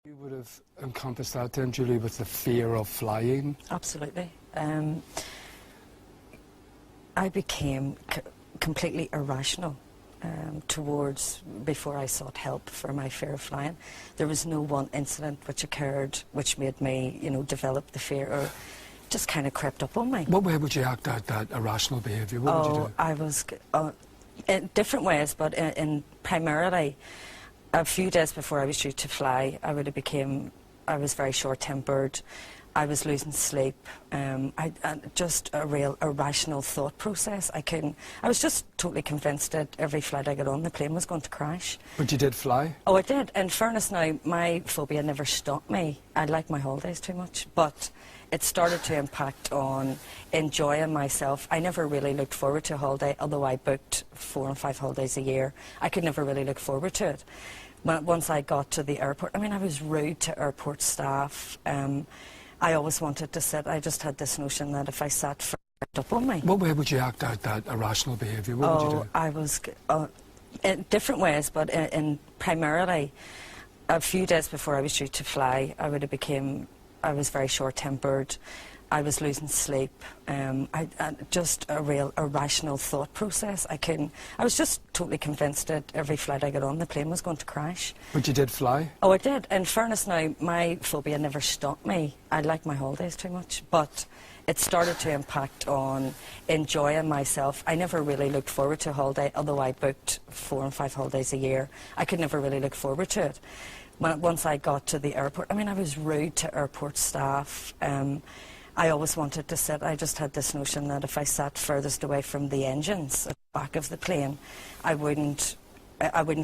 You would have encompassed that then, Julie, with the fear of flying? Absolutely. I became completely irrational towards, before I sought help for my fear of flying. There was no one incident which occurred which made me, develop the fear, or just kind of crept up on me. What way would you act out that irrational behaviour? What would you do? I was, in different ways, but in primarily, a few days before I was due to fly, I was very short-tempered. I was losing sleep. Just a real irrational thought process. I was just totally convinced that every flight I got on, the plane was going to crash. But you did fly? Oh, I did. In fairness now, my phobia never stopped me. I like my holidays too much, but it started to impact on enjoying myself. I never really looked forward to a holiday, although I booked 4 and 5 holidays a year. I could never really look forward to it. Once I got to the airport, I was rude to airport staff. I always wanted to sit. I just had this notion that if I sat further up on me. What way would you act out that irrational behaviour? What would you do? I was, in different ways, but in primarily, a few days before I was due to fly, I was very short-tempered. I was losing sleep. Just a real irrational thought process. I was just totally convinced that every flight I got on, the plane was going to crash. But you did fly? Oh, I did. In fairness now, my phobia never stopped me. I like my holidays too much, but it started to impact on enjoying myself. I never really looked forward to a holiday, although I booked 4 and 5 holidays a year. I could never really look forward to it. Once I got to the airport, I was rude to airport staff. I always wanted to sit. I just had this notion that if I sat furthest away from the engines at the back of the plane, I wouldn't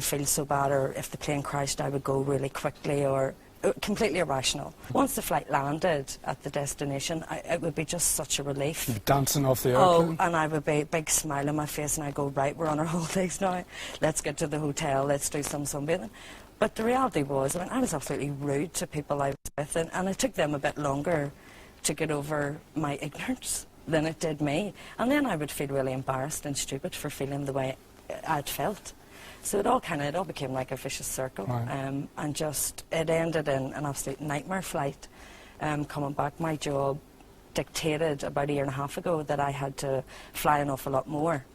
feel so bad, or if the plane crashed, I would go really quickly, or completely irrational. Once the flight landed at the destination, it would be just such a relief. You're dancing off the airplane? Oh, and I would be a big smile on my face, and I go, right, we're on our holidays now. Let's get to the hotel. Let's do some sunbathing. But the reality was, I was absolutely rude to people I was with, and it took them a bit longer to get over my ignorance than it did me. And then I would feel really embarrassed and stupid for feeling the way I'd felt. So it all became like a vicious circle. Right. And just, it ended in an absolute nightmare flight. Coming back, my job dictated about 1.5 years ago that I had to fly an awful lot more.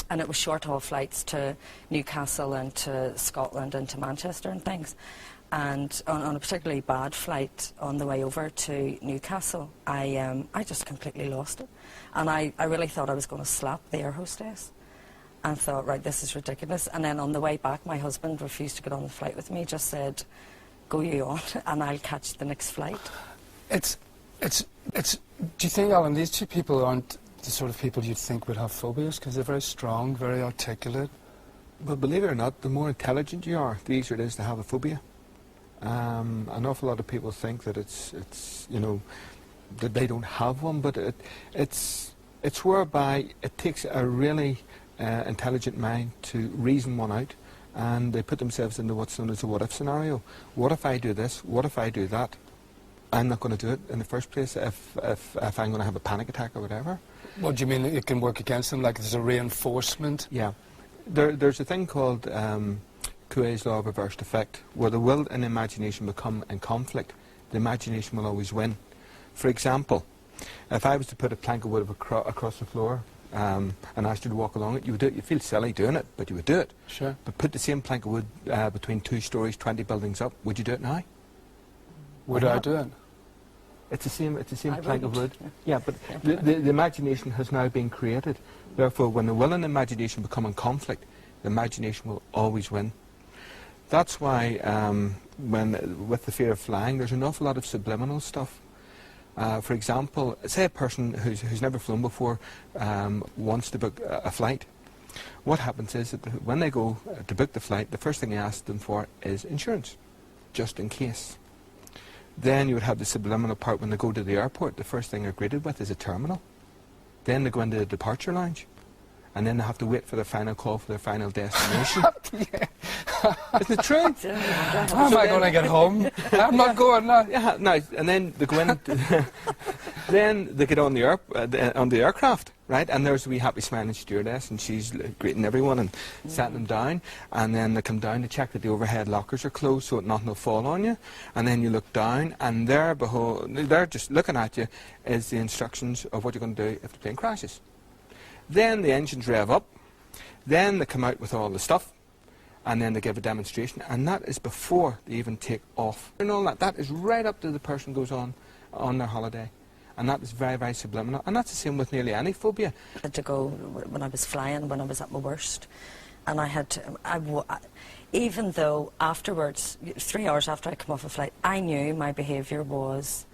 And it was short-haul flights to Newcastle and to Scotland and to Manchester and things. And on a particularly bad flight on the way over to Newcastle, I just completely lost it. And I really thought I was going to slap the air hostess. And thought, right, this is ridiculous. And then on the way back, my husband refused to get on the flight with me, just said, go you on, and I'll catch the next flight. Do you think, Alan, these two people aren't the sort of people you'd think would have phobias, because they're very strong, very articulate? Well, believe it or not, the more intelligent you are, the easier it is to have a phobia. An awful lot of people think that it's that they don't have one, but it's whereby it takes a really intelligent mind to reason one out, and they put themselves into what's known as a what-if scenario. What if I do this? What if I do that? I'm not going to do it in the first place if I'm going to have a panic attack or whatever. What do you mean it can work against them, like there's a reinforcement? Yeah. There's a thing called Coué's law of reversed effect, where the will and imagination become in conflict. The imagination will always win. For example, if I was to put a plank of wood across the floor and asked you to walk along it, you would do it. You'd feel silly doing it, but you would do it. Sure. But put the same plank of wood between 2 stories, 20 buildings up, would you do it now? Would I do it? It's the same plank of wood. Yeah, but the imagination has now been created. Therefore, when the will and imagination become in conflict, the imagination will always win. That's why, with the fear of flying, there's an awful lot of subliminal stuff. For example, say a person who's never flown before wants to book a flight. What happens is that when they go to book the flight, the first thing they ask them for is insurance, just in case. Then you would have the subliminal part when they go to the airport. The first thing they're greeted with is a terminal. Then they go into the departure lounge. And then they have to wait for their final call for their final destination. Isn't it true? How am I going to get home? I'm not going now. Yeah, no, and then they go in. Then they get on the aircraft. right? And there's a wee happy smiling stewardess, and she's greeting everyone and setting them down. And then they come down to check that the overhead lockers are closed so that nothing will fall on you. And then you look down, and there, behold, they're just looking at you is the instructions of what you're going to do if the plane crashes. Then the engines rev up. Then they come out with all the stuff. And then they give a demonstration. And that is before they even take off. And all that. That is right up to the person goes on their holiday. And that is very, very subliminal. And that's the same with nearly any phobia. I had to go when I was flying, when I was at my worst. And I had to, even though afterwards, 3 hours after I come off a flight, I knew my behaviour was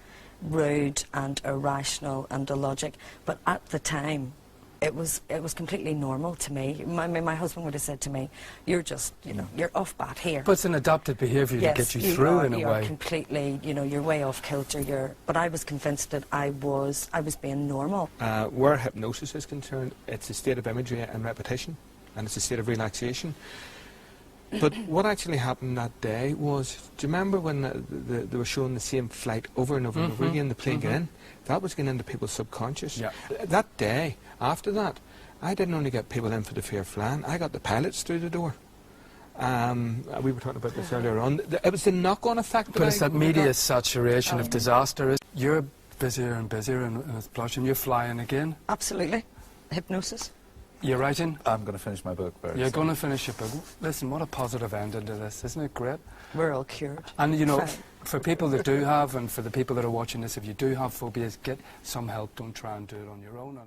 rude and irrational and illogic. But at the time, it was completely normal to me. My husband would have said to me, "You're just, you know, you're off bat here." But it's an adapted behaviour to get you through in a way. You are completely, you know, you're way off kilter. But I was convinced that I was being normal. Where hypnosis is concerned, it's a state of imagery and repetition, and it's a state of relaxation. But what actually happened that day was, do you remember when they were showing the same flight over and over and over again, the plane get in? That was getting into people's subconscious. Yeah. That day, after that, I didn't only get people in for the fear of flying, I got the pilots through the door. We were talking about this earlier on. It was the knock-on effect. But it's that media saturation of disaster. You're busier and busier, and it's blushing. You're flying again. Absolutely. Hypnosis. You're writing? I'm going to finish my book very soon. You're going to finish your book. Listen, what a positive ending to this. Isn't it great? We're all cured. And, you know, for people that do have, and for the people that are watching this, if you do have phobias, get some help. Don't try and do it on your own.